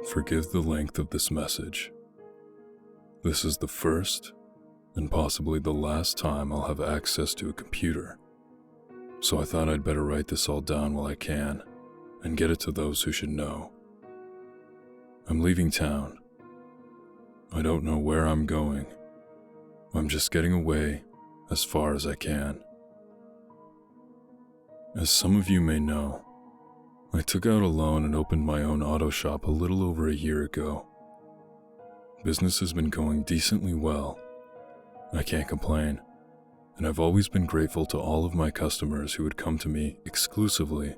Forgive the length of this message. This is the first and possibly the last time I'll have access to a computer, so I thought I'd better write this all down while I can and get it to those who should know. I'm leaving town. I don't know where I'm going. I'm just getting away as far as I can. As some of you may know, I took out a loan and opened my own auto shop a little over a year ago. Business has been going decently well. I can't complain, and I've always been grateful to all of my customers who would come to me exclusively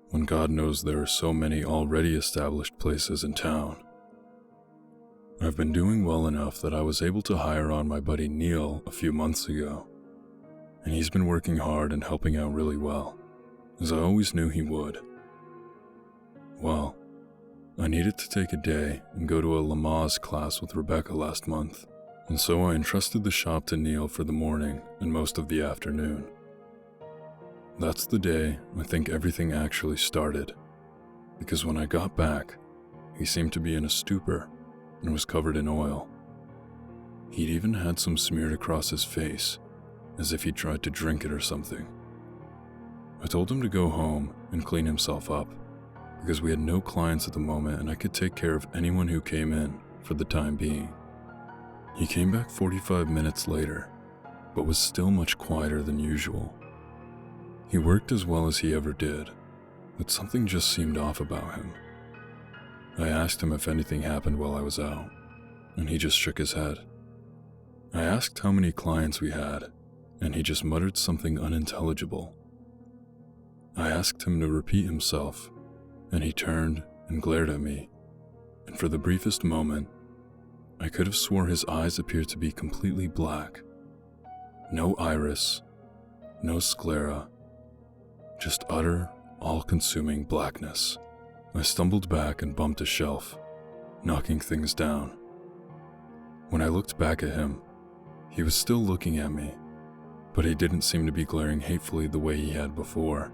when God knows there are so many already established places in town. I've been doing well enough that I was able to hire on my buddy Neil a few months ago, and he's been working hard and helping out really well, as I always knew he would. Well, I needed to take a day and go to a Lamaze class with Rebecca last month, and so I entrusted the shop to Neil for the morning and most of the afternoon. That's the day I think everything actually started, because when I got back, he seemed to be in a stupor and was covered in oil. He'd even had some smeared across his face, as if he'd tried to drink it or something. I told him to go home and clean himself up, because we had no clients at the moment and I could take care of anyone who came in for the time being. He came back 45 minutes later, but was still much quieter than usual. He worked as well as he ever did, but something just seemed off about him. I asked him if anything happened while I was out, and he just shook his head. I asked how many clients we had, and he just muttered something unintelligible. I asked him to repeat himself, and he turned and glared at me, and for the briefest moment, I could have swore his eyes appeared to be completely black. No iris, no sclera, just utter, all-consuming blackness. I stumbled back and bumped a shelf, knocking things down. When I looked back at him, he was still looking at me, but he didn't seem to be glaring hatefully the way he had before.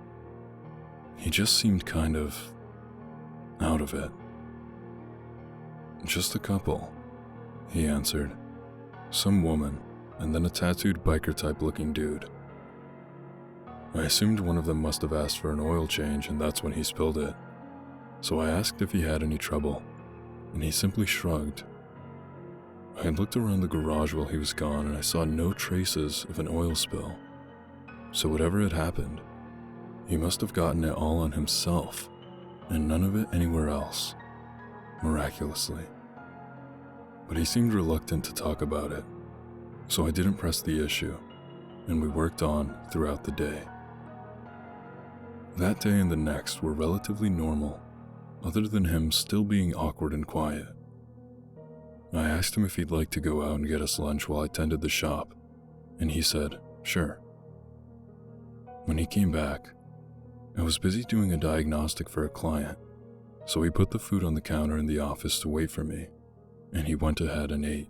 He just seemed kind of out of it. Just a couple, he answered. Some woman, and then a tattooed biker-type looking dude. I assumed one of them must have asked for an oil change, and that's when he spilled it. So I asked if he had any trouble, and he simply shrugged. I had looked around the garage while he was gone, and I saw no traces of an oil spill. So whatever had happened, he must have gotten it all on himself, and none of it anywhere else, miraculously. But he seemed reluctant to talk about it, so I didn't press the issue, and we worked on throughout the day. That day and the next were relatively normal, other than him still being awkward and quiet. I asked him if he'd like to go out and get us lunch while I tended the shop, and he said, sure. When he came back, I was busy doing a diagnostic for a client, so he put the food on the counter in the office to wait for me, and he went ahead and ate.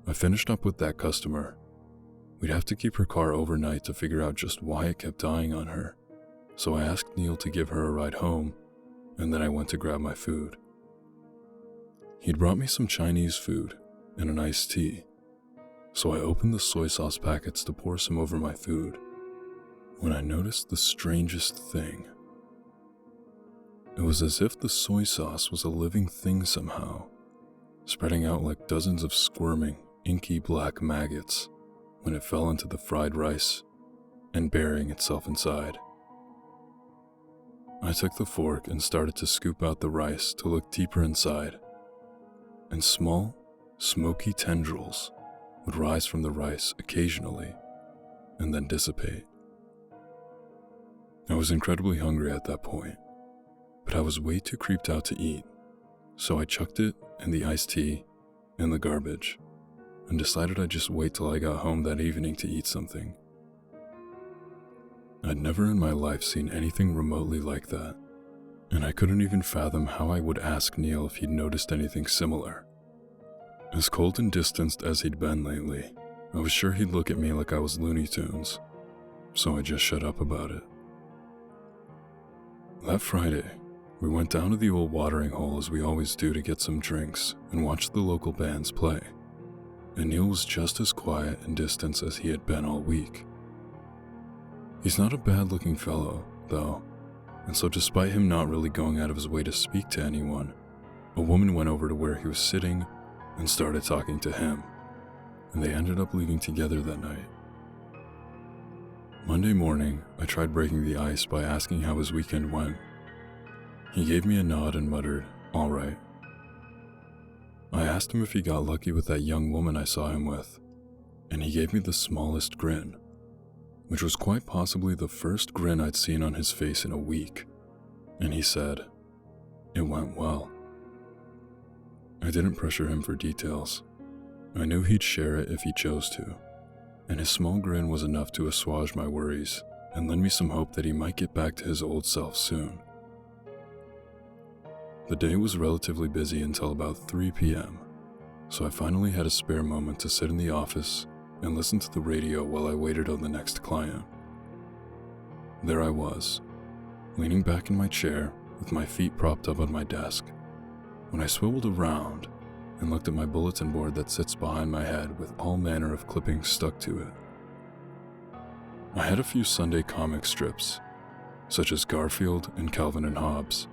I finished up with that customer. We'd have to keep her car overnight to figure out just why it kept dying on her, so I asked Neil to give her a ride home, and then I went to grab my food. He'd brought me some Chinese food and an iced tea, so I opened the soy sauce packets to pour some over my food, when I noticed the strangest thing. It was as if the soy sauce was a living thing somehow, spreading out like dozens of squirming, inky black maggots when it fell into the fried rice and burying itself inside. I took the fork and started to scoop out the rice to look deeper inside, and small, smoky tendrils would rise from the rice occasionally and then dissipate. I was incredibly hungry at that point, but I was way too creeped out to eat, so I chucked it and the iced tea in the garbage and decided I'd just wait till I got home that evening to eat something. I'd never in my life seen anything remotely like that, and I couldn't even fathom how I would ask Neil if he'd noticed anything similar. As cold and distanced as he'd been lately, I was sure he'd look at me like I was Looney Tunes, so I just shut up about it. That Friday, We went down to the old watering hole as we always do to get some drinks and watch the local bands play, and Neil was just as quiet and distant as he had been all week. He's not a bad-looking fellow, though, and so despite him not really going out of his way to speak to anyone, a woman went over to where he was sitting and started talking to him, and they ended up leaving together that night. Monday morning, I tried breaking the ice by asking how his weekend went. He gave me a nod and muttered, "All right." I asked him if he got lucky with that young woman I saw him with, and he gave me the smallest grin, which was quite possibly the first grin I'd seen on his face in a week, and he said, "It went well." I didn't pressure him for details. I knew he'd share it if he chose to, and his small grin was enough to assuage my worries and lend me some hope that he might get back to his old self soon. The day was relatively busy until about 3 p.m., so I finally had a spare moment to sit in the office and listen to the radio while I waited on the next client. There I was, leaning back in my chair with my feet propped up on my desk, when I swiveled around and looked at my bulletin board that sits behind my head with all manner of clippings stuck to it. I had a few Sunday comic strips, such as Garfield and Calvin and Hobbes,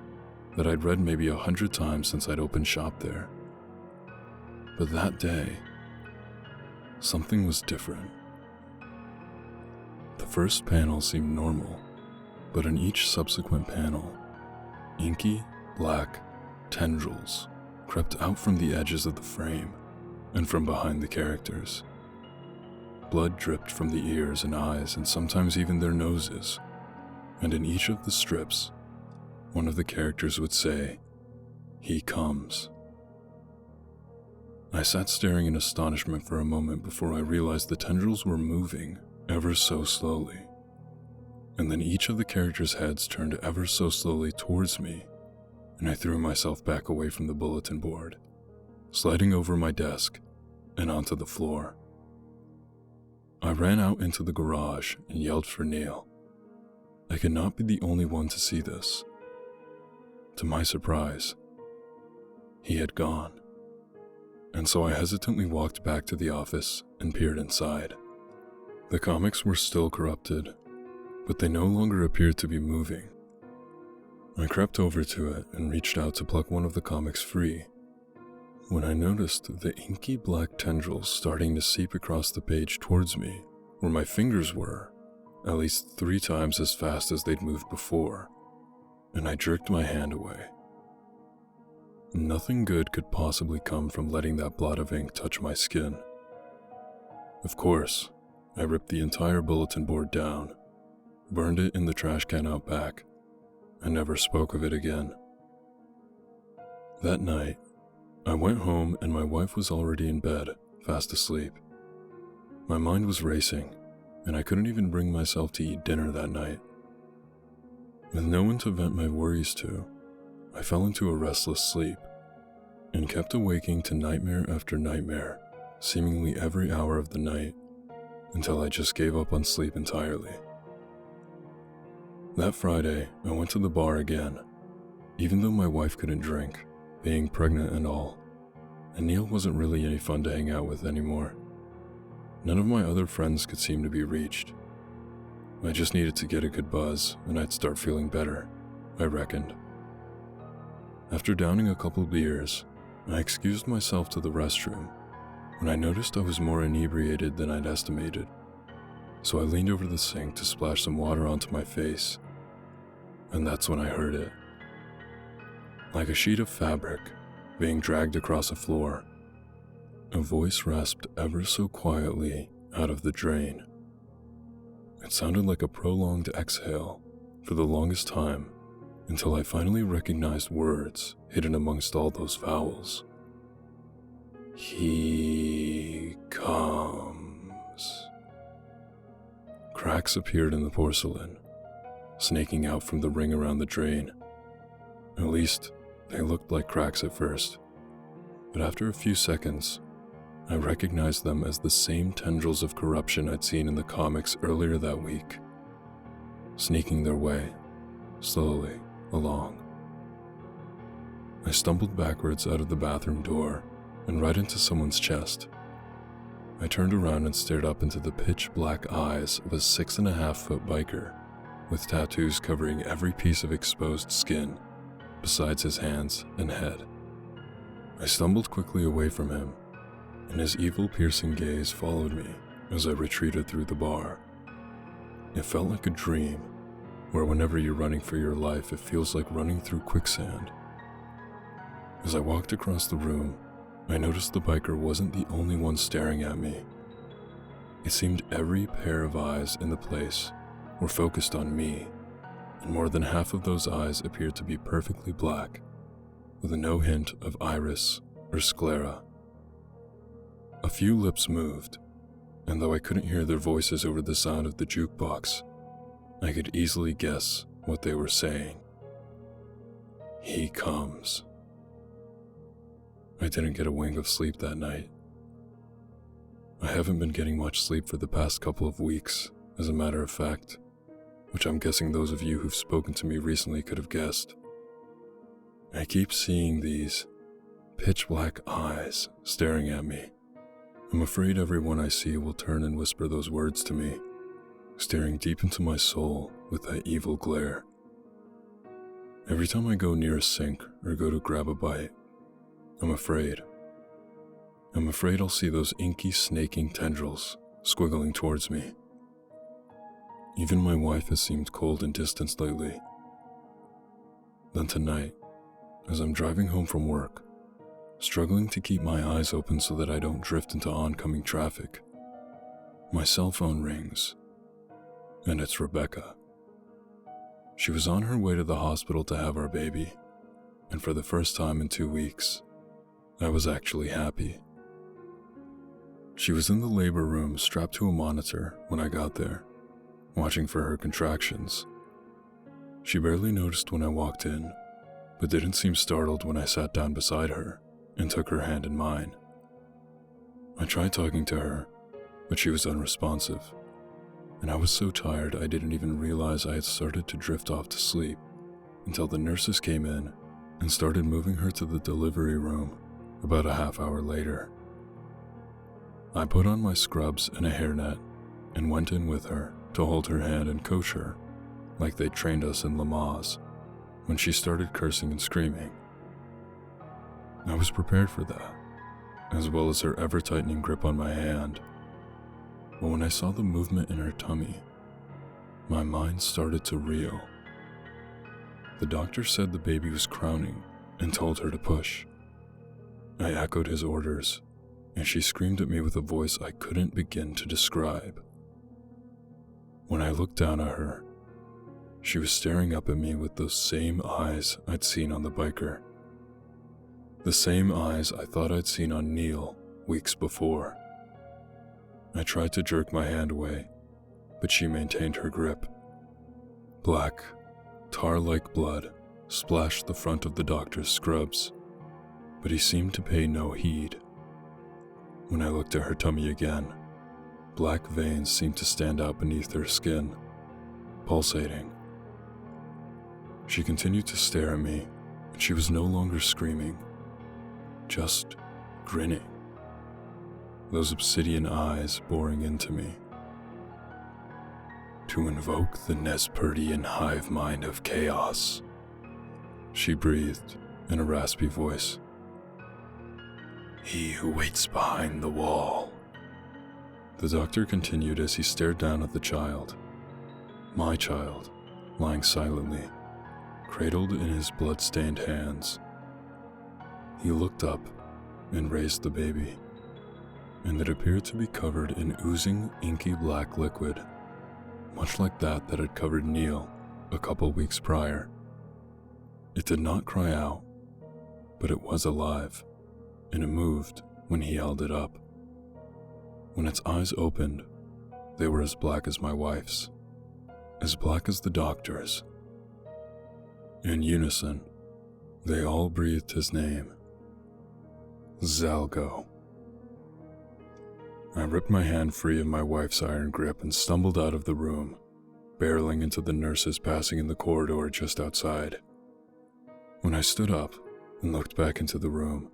that I'd read maybe 100 times since I'd opened shop there. But that day, something was different. The first panel seemed normal, but in each subsequent panel, inky, black tendrils crept out from the edges of the frame and from behind the characters. Blood dripped from the ears and eyes and sometimes even their noses, and in each of the strips, one of the characters would say, "He comes." I sat staring in astonishment for a moment before I realized the tendrils were moving ever so slowly, and then each of the characters' heads turned ever so slowly towards me, and I threw myself back away from the bulletin board, sliding over my desk and onto the floor. I ran out into the garage and yelled for Neil. I could not be the only one to see this. To my surprise, he had gone, and so I hesitantly walked back to the office and peered inside. The comics were still corrupted, but they no longer appeared to be moving. I crept over to it and reached out to pluck one of the comics free, when I noticed the inky black tendrils starting to seep across the page towards me, where my fingers were, at least 3 times as fast as they'd moved before, and I jerked my hand away. Nothing good could possibly come from letting that blot of ink touch my skin. Of course, I ripped the entire bulletin board down, burned it in the trash can out back, and never spoke of it again. That night, I went home and my wife was already in bed, fast asleep. My mind was racing, and I couldn't even bring myself to eat dinner that night. With no one to vent my worries to, I fell into a restless sleep, and kept awaking to nightmare after nightmare, seemingly every hour of the night, until I just gave up on sleep entirely. That Friday, I went to the bar again, even though my wife couldn't drink, being pregnant and all, and Neil wasn't really any fun to hang out with anymore. None of my other friends could seem to be reached. I just needed to get a good buzz, and I'd start feeling better, I reckoned. After downing a couple beers, I excused myself to the restroom, when I noticed I was more inebriated than I'd estimated, so I leaned over the sink to splash some water onto my face, and that's when I heard it. Like a sheet of fabric being dragged across a floor, a voice rasped ever so quietly out of the drain. It sounded like a prolonged exhale for the longest time, until I finally recognized words hidden amongst all those vowels. "He comes." Cracks appeared in the porcelain, snaking out from the ring around the drain. At least, they looked like cracks at first, but after a few seconds, I recognized them as the same tendrils of corruption I'd seen in the comics earlier that week, sneaking their way, slowly, along, I stumbled backwards out of the bathroom door and right into someone's chest. I turned around and stared up into the pitch-black eyes of a 6.5-foot biker with tattoos covering every piece of exposed skin besides his hands and head. I stumbled quickly away from him, and his evil, piercing gaze followed me as I retreated through the bar. It felt like a dream, where whenever you're running for your life, it feels like running through quicksand. As I walked across the room, I noticed the biker wasn't the only one staring at me. It seemed every pair of eyes in the place were focused on me, and more than half of those eyes appeared to be perfectly black, with no hint of iris or sclera. A few lips moved, and though I couldn't hear their voices over the sound of the jukebox, I could easily guess what they were saying. "He comes." I didn't get a wink of sleep that night. I haven't been getting much sleep for the past couple of weeks, as a matter of fact, which I'm guessing those of you who've spoken to me recently could have guessed. I keep seeing these pitch-black eyes staring at me. I'm afraid everyone I see will turn and whisper those words to me, staring deep into my soul with that evil glare. Every time I go near a sink or go to grab a bite, I'm afraid. I'm afraid I'll see those inky, snaking tendrils squiggling towards me. Even my wife has seemed cold and distant lately. Then tonight, as I'm driving home from work, struggling to keep my eyes open so that I don't drift into oncoming traffic, my cell phone rings, and it's Rebecca. She was on her way to the hospital to have our baby, and for the first time in 2 weeks, I was actually happy. She was in the labor room strapped to a monitor when I got there, watching for her contractions. She barely noticed when I walked in, but didn't seem startled when I sat down beside her and took her hand in mine. I tried talking to her, but she was unresponsive, and I was so tired I didn't even realize I had started to drift off to sleep until the nurses came in and started moving her to the delivery room about a half hour later. I put on my scrubs and a hairnet and went in with her to hold her hand and coach her, like they trained us in Lamaze, when she started cursing and screaming. I was prepared for that, as well as her ever-tightening grip on my hand. But when I saw the movement in her tummy, my mind started to reel. The doctor said the baby was crowning and told her to push. I echoed his orders, and she screamed at me with a voice I couldn't begin to describe. When I looked down at her, she was staring up at me with those same eyes I'd seen on the biker. The same eyes I thought I'd seen on Neil weeks before. I tried to jerk my hand away, but she maintained her grip. Black, tar-like blood splashed the front of the doctor's scrubs, but he seemed to pay no heed. When I looked at her tummy again, black veins seemed to stand out beneath her skin, pulsating. She continued to stare at me, and she was no longer screaming, just grinning. Those obsidian eyes boring into me. "To invoke the Nespertian hive mind of chaos," she breathed in a raspy voice. "He who waits behind the wall." The doctor continued as he stared down at the child, my child, lying silently, cradled in his blood-stained hands. He looked up and raised the baby, and it appeared to be covered in oozing, inky black liquid, much like that had covered Neil a couple weeks prior. It did not cry out, but it was alive, and it moved when he held it up. When its eyes opened, they were as black as my wife's, as black as the doctor's. In unison, they all breathed his name. Zalgo. I ripped my hand free of my wife's iron grip and stumbled out of the room, barreling into the nurses passing in the corridor just outside. When I stood up, and looked back into the room.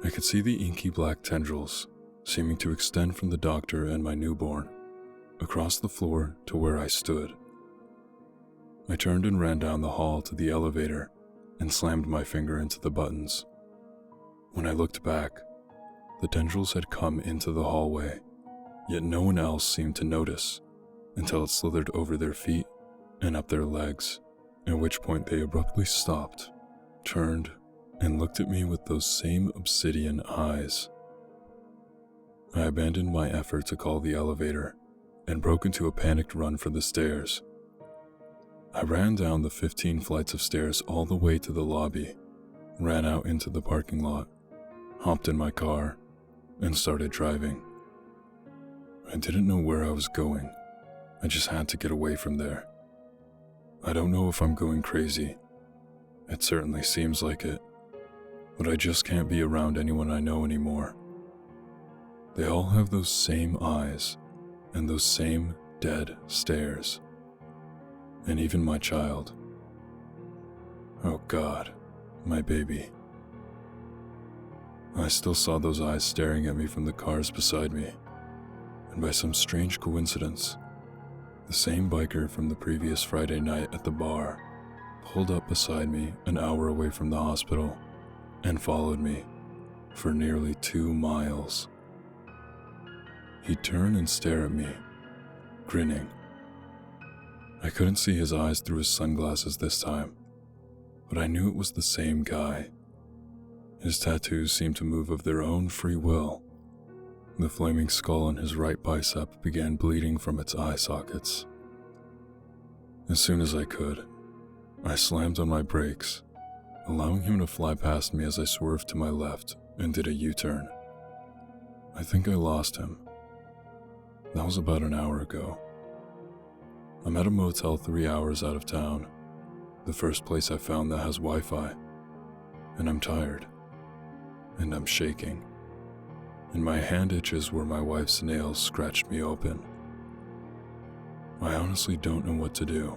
I could see the inky black tendrils seeming to extend from the doctor and my newborn across the floor to where I stood. I turned and ran down the hall to the elevator and slammed my finger into the buttons. When I looked back, the tendrils had come into the hallway, yet no one else seemed to notice until it slithered over their feet and up their legs, at which point they abruptly stopped, turned, and looked at me with those same obsidian eyes. I abandoned my effort to call the elevator and broke into a panicked run for the stairs. I ran down the 15 flights of stairs all the way to the lobby, ran out into the parking lot, hopped in my car, and started driving. I didn't know where I was going. I just had to get away from there. I don't know if I'm going crazy. It certainly seems like it. But I just can't be around anyone I know anymore. They all have those same eyes and those same dead stares. And even my child. Oh God, my baby. I still saw those eyes staring at me from the cars beside me, and by some strange coincidence, the same biker from the previous Friday night at the bar pulled up beside me an hour away from the hospital and followed me for nearly 2 miles. He'd turn and stare at me, grinning. I couldn't see his eyes through his sunglasses this time, but I knew it was the same guy. His tattoos seemed to move of their own free will. The flaming skull on his right bicep began bleeding from its eye sockets. As soon as I could, I slammed on my brakes, allowing him to fly past me as I swerved to my left and did a U-turn. I think I lost him. That was about an hour ago. I'm at a motel 3 hours out of town, the first place I found that has Wi-Fi, and I'm tired, and I'm shaking, and my hand itches where my wife's nails scratched me open. I honestly don't know what to do,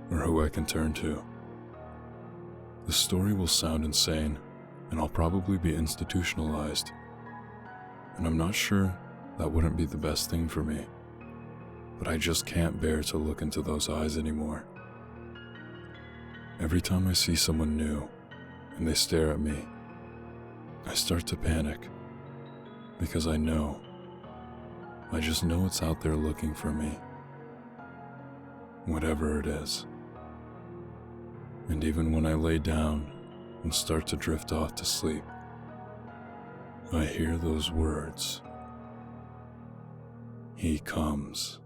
or who I can turn to. The story will sound insane, and I'll probably be institutionalized, and I'm not sure that wouldn't be the best thing for me, but I just can't bear to look into those eyes anymore. Every time I see someone new, and they stare at me, I start to panic, because I just know it's out there looking for me. Whatever it is. And even when I lay down and start to drift off to sleep, I hear those words. He comes.